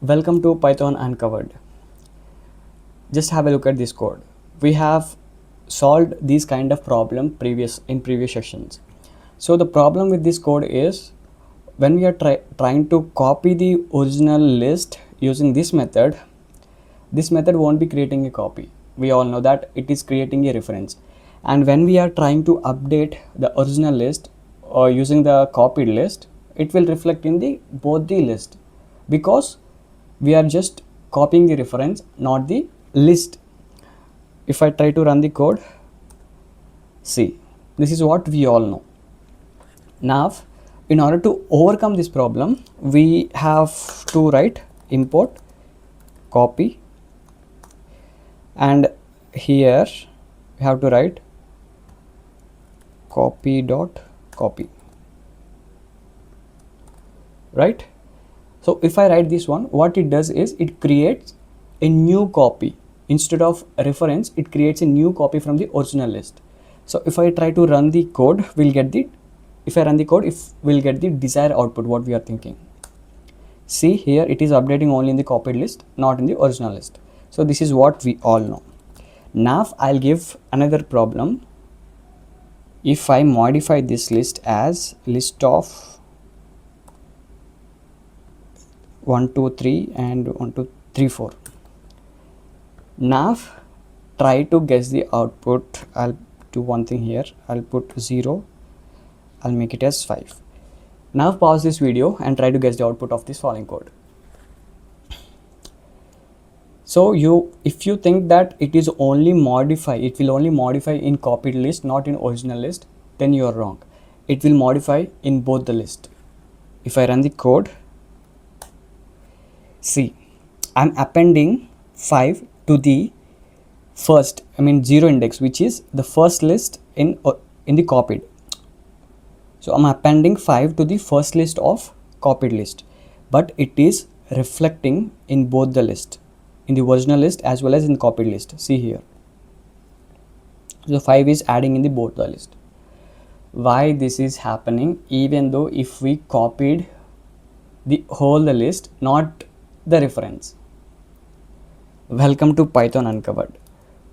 Welcome to Python Uncovered. Just have a look at this code. We have solved these kind of problem in previous sessions. So the problem with this code is when we are trying to copy the original list using this method won't be creating a copy. We all know that it is creating a reference. And when we are trying to update the original list or using the copied list, it will reflect in the both the list because we are just copying the reference, not the list. If I try to run the code, see, this is what we all know. Now, in order to overcome this problem, we have to write import copy, and here we have to write copy, right? So if I write this one, what it does is it creates a new copy. Instead of reference, it creates a new copy from the original list. So if I try to run the code, we'll get the desired output, what we are thinking. See here, it is updating only in the copied list, not in the original list. So this is what we all know. Now I'll give another problem. If I modify this list as list of 1 2 3 and 1 2 3 4, now try to guess the output. I'll do one thing here. I'll put 0. I'll make it as 5. Now pause this video and try to guess the output of this following code. So if you think that it will only modify in copied list, not in original list, then you are wrong. It will modify in both the list. If I run the code, see, I'm appending 5 to the first, 0 index, which is the first list in the copied. So I'm appending 5 to the first list of copied list, but it is reflecting in both the list, in the original list as well as in the copied list. See here. So 5 is adding in the both the list. Why this is happening? Even though if we copied the whole list, not the reference. Welcome to Python Uncovered.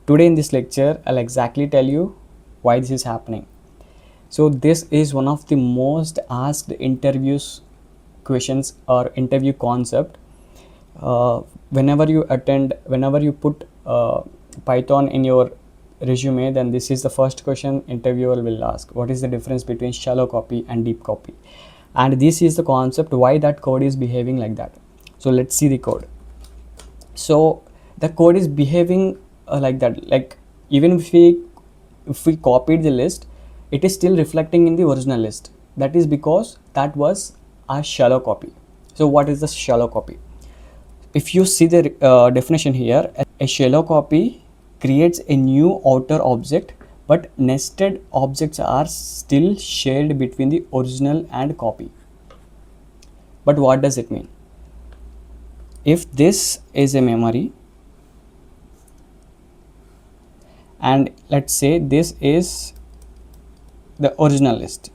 Today in this lecture, I'll exactly tell you why this is happening. So this is one of the most asked interviews questions or interview concept. Whenever you put Python in your resume, then this is the first question interviewer will ask. What is the difference between shallow copy and deep copy? And this is the concept why that code is behaving like that. So let's see the code. So the code is behaving like that. Like even if we copied the list, it is still reflecting in the original list. That is because that was a shallow copy. So what is the shallow copy? If you see the definition here, a shallow copy creates a new outer object, but nested objects are still shared between the original and copy. But what does it mean? If this is a memory, and let's say this is the original list.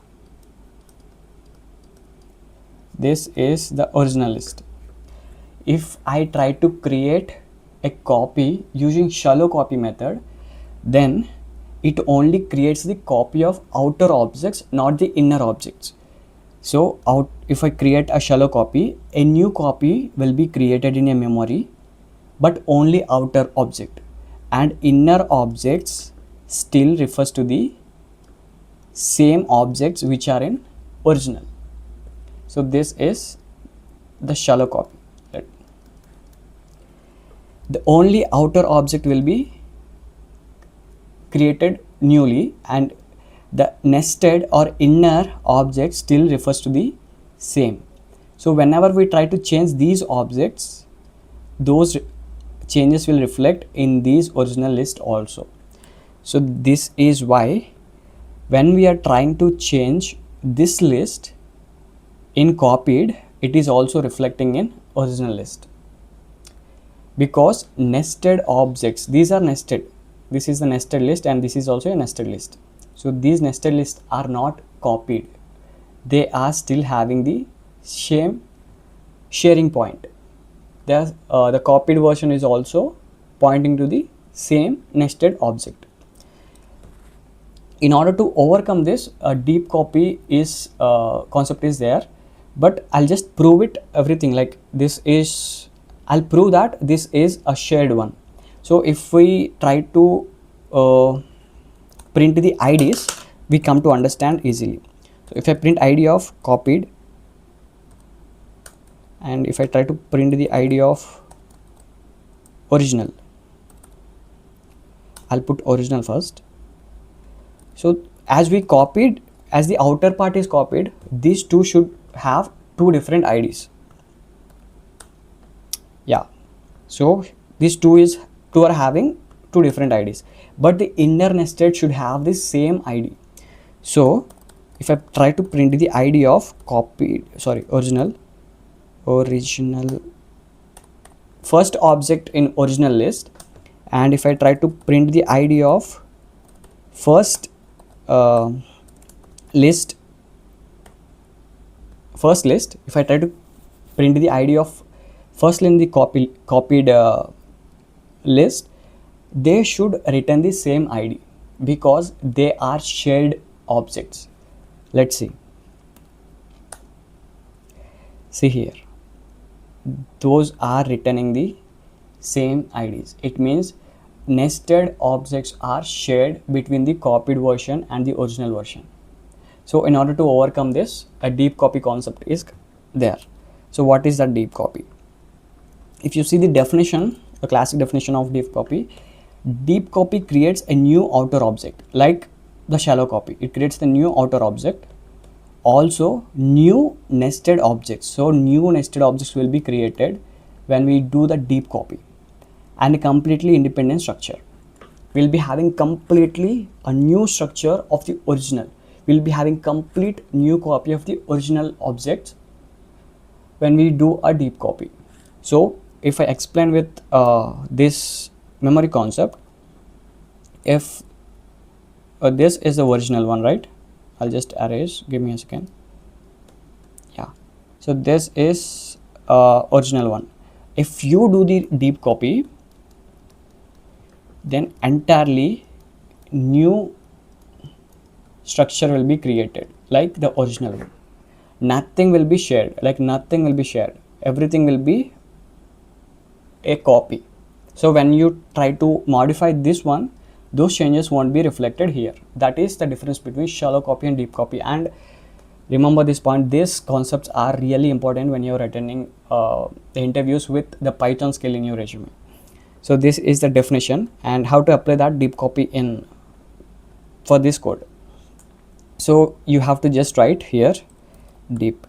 This is the original list. If I try to create a copy using shallow copy method, then it only creates the copy of outer objects, not the inner objects. So if I create a shallow copy, a new copy will be created in a memory, but only outer object, and inner objects still refers to the same objects which are in original. So this is the shallow copy. The only outer object will be created newly, and the nested or inner object still refers to the same. So whenever we try to change these objects, those changes will reflect in these original list also. So this is why when we are trying to change this list in copied, it is also reflecting in original list. Because nested objects, these are nested. This is the nested list and this is also a nested list. So these nested lists are not copied. They are still having the same sharing point. the copied version is also pointing to the same nested object. In order to overcome this, a deep copy is concept is there, but I'll just prove it everything. Like this is, I'll prove that this is a shared one. So if we try to print the IDs, we come to understand easily. So if I print ID of copied, and if I try to print the ID of original, I'll put original first. So as we copied, as the outer part is copied, these two should have two different IDs. Yeah, so these two are having two different IDs, but the inner nested should have the same ID. So if I try to print the ID of original first object in original list, and if I try to print the ID of first list, if I try to print the ID of first in the copied list, they should return the same ID because they are shared objects. Let's see here, those are returning the same IDs. It means nested objects are shared between the copied version and the original version. So in order to overcome this, a deep copy concept is there. So what is that deep copy? If you see the definition, the classic definition of deep copy creates a new outer object, like the shallow copy. It creates the new outer object, also new nested objects. So new nested objects will be created when we do the deep copy, and a completely independent structure. We'll be having completely a new structure of the original. We'll be having complete new copy of the original objects when we do a deep copy. So if I explain with this memory concept, if this is the original one, right? I'll just erase, give me a second. Yeah, so this is original one. If you do the deep copy, then entirely new structure will be created like the original one. Nothing will be shared, everything will be a copy. So when you try to modify this one, those changes won't be reflected here. That is the difference between shallow copy and deep copy. And remember this point, these concepts are really important when you're attending the interviews with the Python skill in your resume. So this is the definition and how to apply that deep copy in for this code. So you have to just write here deep.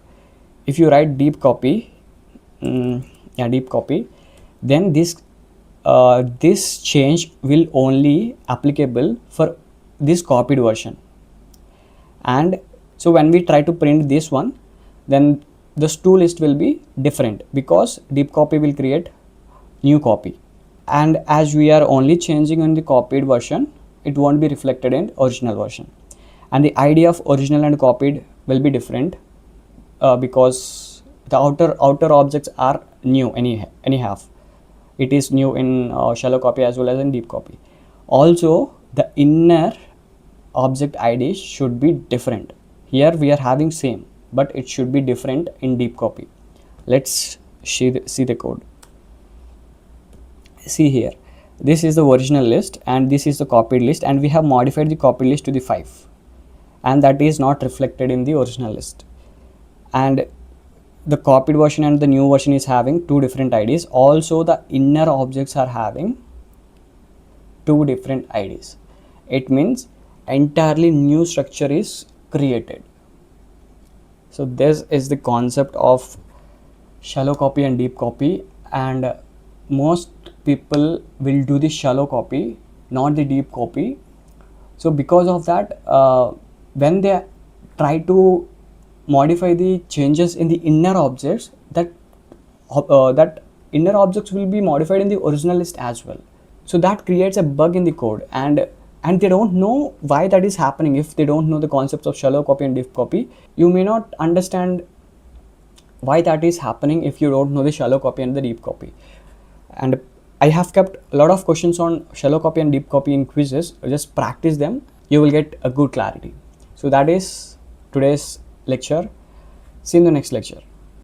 If you write deep copy, deep copy, then this change will only applicable for this copied version. And so when we try to print this one, then this two list will be different because deep copy will create new copy. And as we are only changing in the copied version, it won't be reflected in original version. And the idea of original and copied will be different because the outer objects are new anyhow. It is new in shallow copy as well as in deep copy. Also, the inner object ID should be different. Here we are having same, but it should be different in deep copy. Let's see the code. See here, this is the original list and this is the copied list, and we have modified the copied list to the 5, and that is not reflected in the original list. And the copied version and the new version is having two different IDs. Also, the inner objects are having two different IDs. It means entirely new structure is created. So this is the concept of shallow copy and deep copy, and most people will do the shallow copy, not the deep copy. So because of that, when they try to modify the changes in the inner objects, that inner objects will be modified in the original list as well. So that creates a bug in the code, and they don't know why that is happening. If they don't know the concepts of shallow copy and deep copy, you may not understand why that is happening if you don't know the shallow copy and the deep copy. And I have kept a lot of questions on shallow copy and deep copy in quizzes. Just practice them, you will get a good clarity. So that is today's lecture. See you in the next lecture.